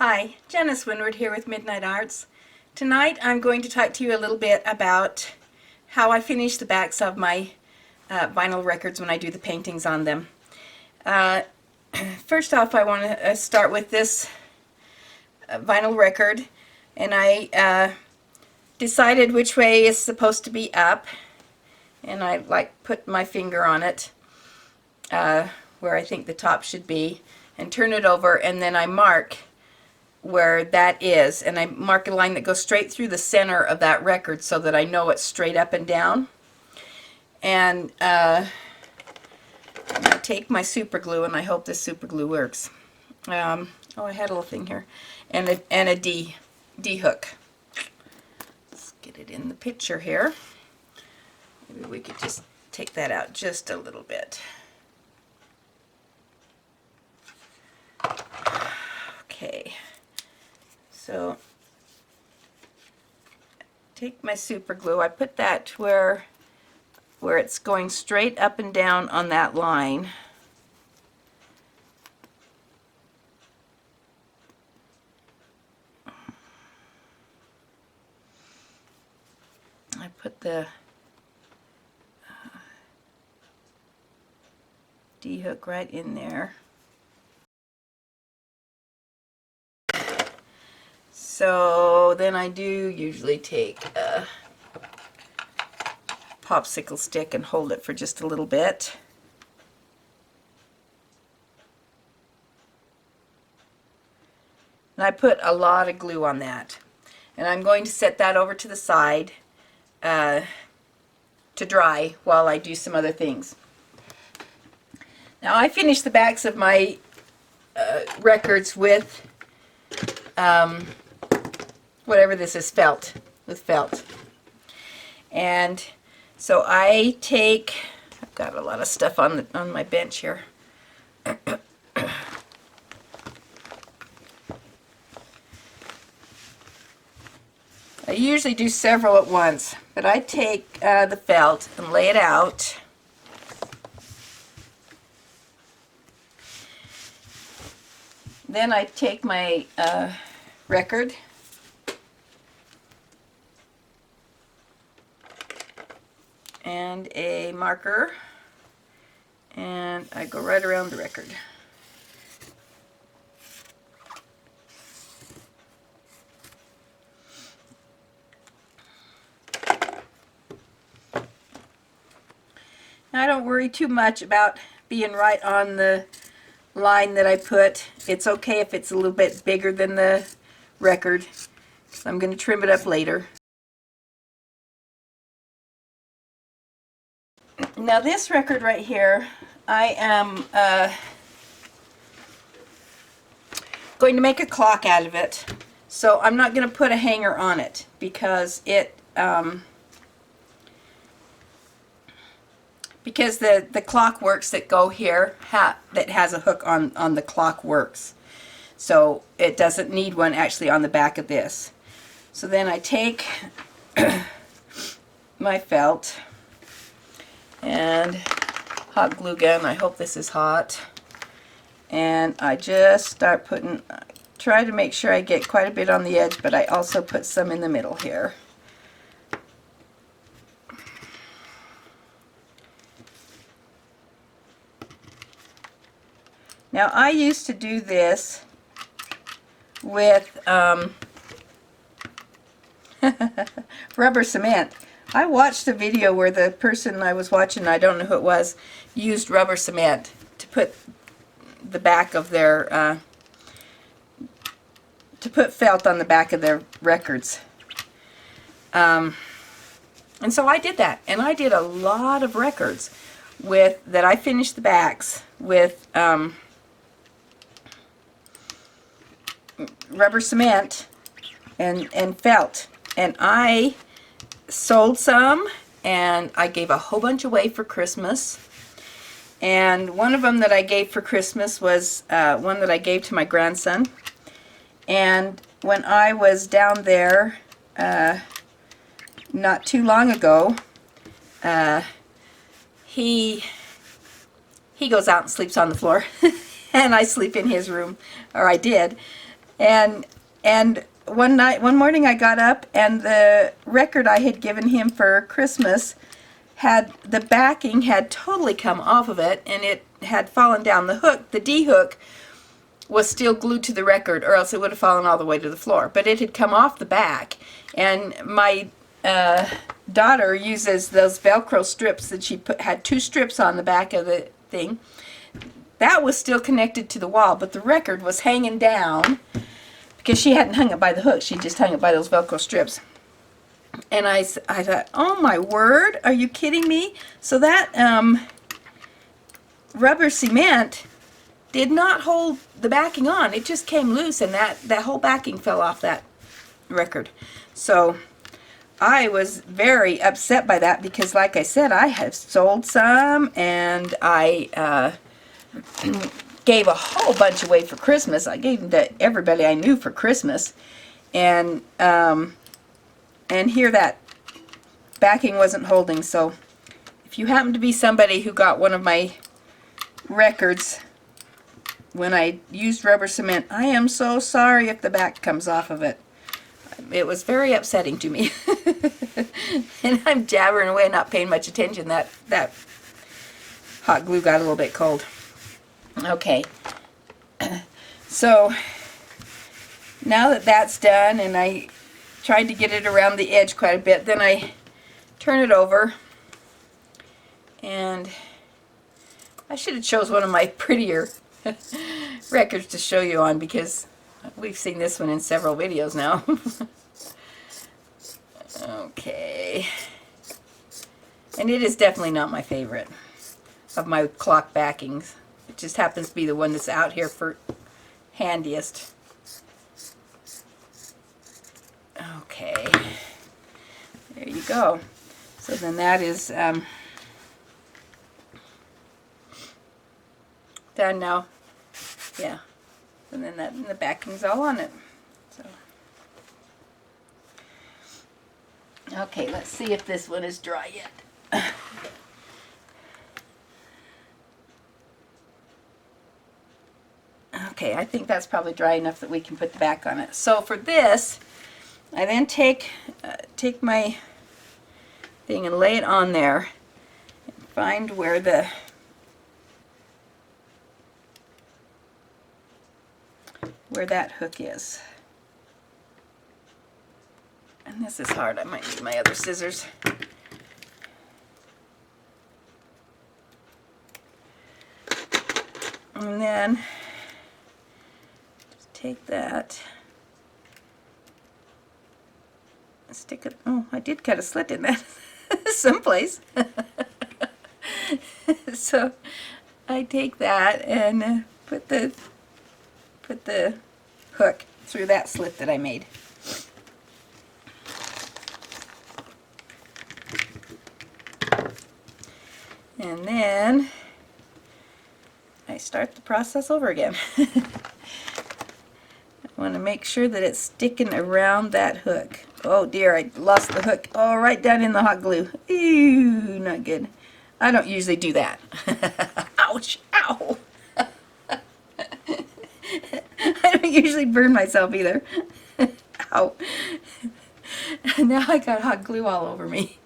Hi, Janice Winward here with Midnight Arts. Tonight I'm going to talk to you a little bit about how I finish the backs of my vinyl records when I do the paintings on them. First off, I want to start with this vinyl record, and I decided which way is supposed to be up, and I put my finger on it where I think the top should be and turn it over, and then I mark where that is, and I mark a line that goes straight through the center of that record so that I know it's straight up and down. And I take my super glue, and I hope this super glue works. Oh, I had a little thing here, and a D hook. Let's get it in the picture here. Maybe we could just take that out just a little bit. Okay. So, take my super glue, I put that where it's going straight up and down on that line. I put the D hook right in there. So then I do usually take a popsicle stick and hold it for just a little bit. And I put a lot of glue on that. And I'm going to set that over to the side to dry while I do some other things. Now I finished the backs of my records with whatever this is, felt, with felt. And so I take, I've got a lot of stuff on my bench here. I usually do several at once, but I take the felt and lay it out. Then I take my record and a marker, and I go right around the record. Now I don't worry too much about being right on the line that I put. It's okay if it's a little bit bigger than the record. So I'm going to trim it up later. Now this record right here, I am going to make a clock out of it. So I'm not going to put a hanger on it because the clock works that go here that has a hook on the clock works. So it doesn't need one actually on the back of this. So then I take my felt and hot glue gun, I hope this is hot, and I just start putting, try to make sure I get quite a bit on the edge, but I also put some in the middle here. Now I used to do this with rubber cement. I watched a video where the person I was watching, I don't know who it was, used rubber cement to put the back of their, to put felt on the back of their records. And so I did that, and I did a lot of records that I finished the backs with rubber cement and felt. And I sold some, and I gave a whole bunch away for Christmas. And one of them that I gave for Christmas was one that I gave to my grandson. And when I was down there not too long ago, he goes out and sleeps on the floor, and I sleep in his room, or I did. And one morning I got up, and the record I had given him for Christmas had, the backing had totally come off of it, and it had fallen down. The hook, the D hook, was still glued to the record, or else it would have fallen all the way to the floor. But it had come off the back, and my daughter uses those Velcro strips that she had 2 strips on the back of the thing. That was still connected to the wall, but the record was hanging down because she hadn't hung it by the hook. She just hung it by those Velcro strips. And I thought, oh my word, are you kidding me? So that rubber cement did not hold the backing on. It just came loose, and that whole backing fell off that record. So I was very upset by that because, like I said, I have sold some, and I gave a whole bunch away for Christmas. I gave them to everybody I knew for Christmas, and here that backing wasn't holding. So if you happen to be somebody who got one of my records when I used rubber cement, I am so sorry if the back comes off of it. It was very upsetting to me. And I'm jabbering away, not paying much attention. That hot glue got a little bit cold. Okay, so now that that's done, and I tried to get it around the edge quite a bit, then I turn it over, and I should have chose one of my prettier records to show you on, because we've seen this one in several videos now. Okay, and it is definitely not my favorite of my clock backings. It just happens to be the one that's out here for handiest. Okay, there you go. So then that is done now. Yeah, and then and the backing's all on it. So okay, let's see if this one is dry yet. Okay, I think that's probably dry enough that we can put the back on it. So for this, I then take my thing and lay it on there, and find where that hook is. And this is hard. I might need my other scissors. And then just take that, stick it. Oh, I did cut a slit in that someplace. So I take that and put the hook through that slit that I made. And then I start the process over again. I want to make sure that it's sticking around that hook. Oh dear, I lost the hook. Oh, right down in the hot glue. Ew, not good. I don't usually do that. Ouch, ow. I don't usually burn myself either. Ow. Now I got hot glue all over me.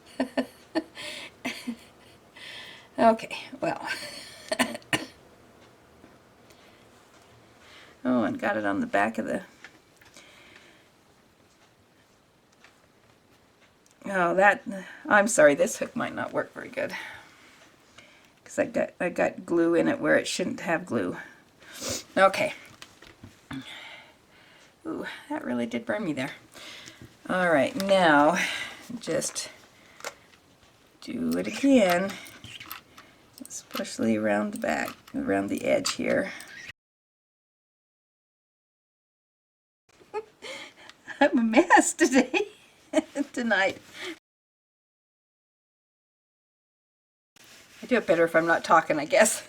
Okay, well. Oh, and got it on the back of the... Oh, I'm sorry, this hook might not work very good. Because I got glue in it where it shouldn't have glue. Okay. Ooh, that really did burn me there. Alright, now just do it again, especially around the back, around the edge here. I'm a mess today, tonight. I do it better if I'm not talking, I guess.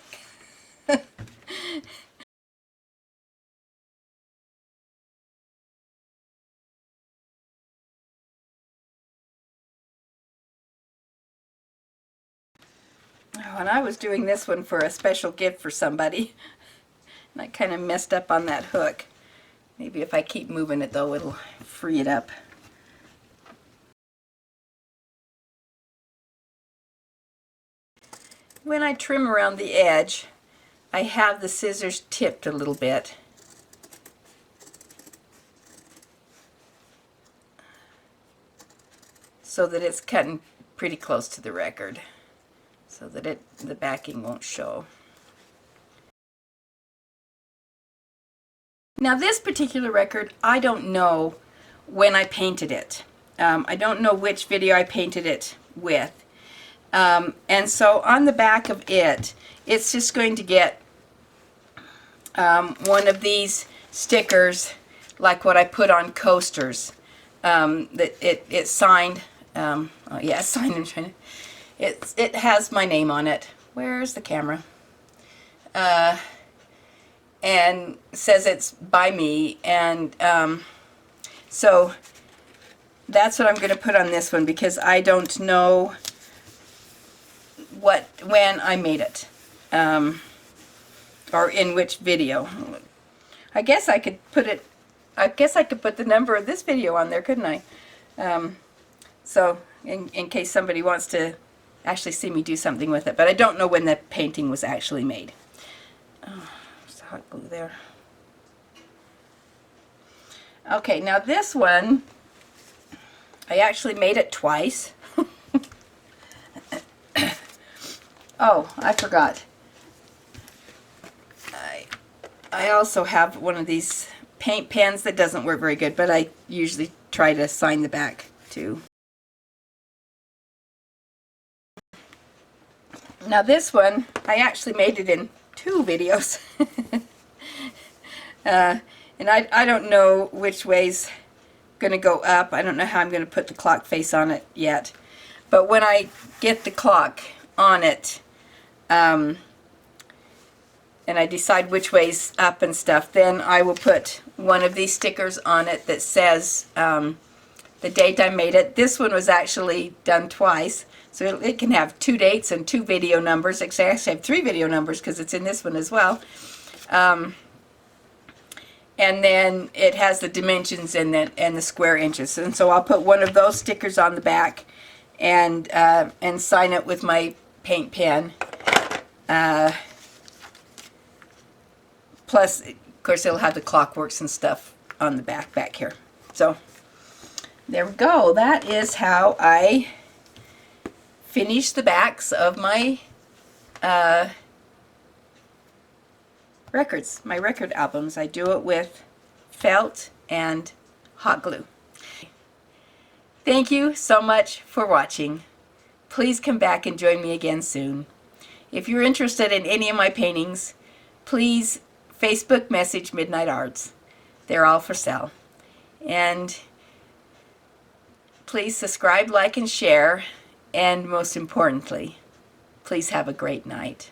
Oh, and I was doing this one for a special gift for somebody, and I kind of messed up on that hook. Maybe if I keep moving it though, it'll free it up. When I trim around the edge, I have the scissors tipped a little bit. So that it's cutting pretty close to the record, so that the backing won't show. Now this particular record, I don't know when I painted it. I don't know which video I painted it with. And so on the back of it, it's just going to get one of these stickers like what I put on coasters. That it's signed. Oh yeah, it's signed in China. It has my name on it. Where's the camera? And says it's by me, and so that's what I'm going to put on this one, because I don't know when I made it, or in which video. I guess I could put it. I guess I could put the number of this video on there, couldn't I? So in case somebody wants to actually see me do something with it, but I don't know when the painting was actually made. Oh, there's hot glue there. Okay, now this one, I actually made it twice. Oh, I forgot. I also have one of these paint pens that doesn't work very good, but I usually try to sign the back too. Now this one, I actually made it in 2 videos. And I don't know which way's going to go up. I don't know how I'm going to put the clock face on it yet. But when I get the clock on it, and I decide which way's up and stuff, then I will put one of these stickers on it that says the date I made it. This one was actually done twice, so it can have 2 dates and 2 video numbers. It actually have 3 video numbers because it's in this one as well. And then it has the dimensions and the square inches. And so I'll put one of those stickers on the back and sign it with my paint pen. Plus, of course, it'll have the clockworks and stuff on the back here. So there we go. That is how I finish the backs of my records, my record albums. I do it with felt and hot glue. Thank you so much for watching. Please come back and join me again soon. If you're interested in any of my paintings, please Facebook message Midnight Arts. They're all for sale. And please subscribe, like, and share. And most importantly, please have a great night.